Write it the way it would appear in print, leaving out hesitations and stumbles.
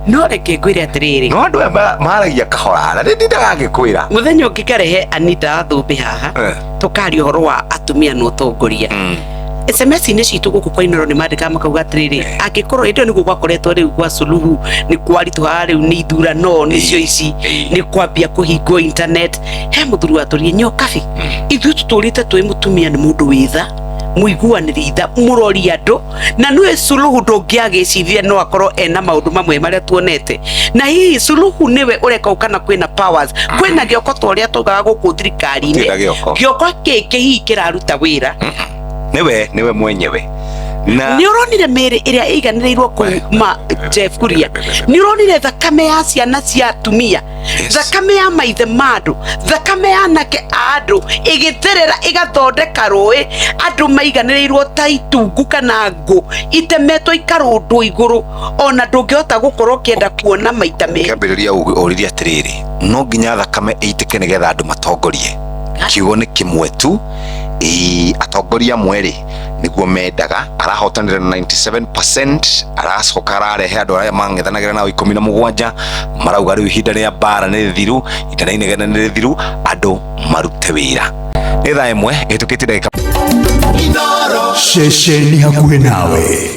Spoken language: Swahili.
no reke ngwire atiriri no andu maragia kahora na ndindagagikwira muthenya ngikarehe Anita thumbi haha tukari horo wa atumia no tongoria SMS ni citu guku kwa Inoro ni mandika makauga atiriri angikorwo indo ni gwakoretwo riu gwa Suluhu ni kwaritu riu ni ithurano nicio ici ni kwambia kuhingwo internet he muthuru waturie nyokabi ithu tuturite twi mutumia ni mundu witha muiguaniri itha murori andu na nwe Suluhu ndungiagicithia no akorwo ena maundu mamwe maria tuonete na hii Suluhu niwe ureka ukana kwina powers kwina gioko twaria tugaga guku thirikari-ini gioko kiki hii kiraruta wira niwe mwenyewe na ni uronire mere iria iganirirwo kuma Jeff Kuria ni uronire thakame ya ciana cia atumia thakame ya maithe mandu thakame ya nake andu igiterera igathondeka rui andu maiganirirwo ta itungu kana ngo itemetwo ikarundu iguru ona ndungihota gukorwo kienda kuona maita me kiambiriria uriria atiriri no nginya thakame eitike nigetha andu matongorie kiugo ni kimwe tu atongoria mweri niguo mendaga arahotanire na 97% aracoka ararehe andu aria mang'ethanagira nao 17 marauga riu ihinda ria bara ni thiru ihinda inegena ni thiru andu marute wira ni thaa imwe itukite ndagika Inoro shesheni hakuhe nawe.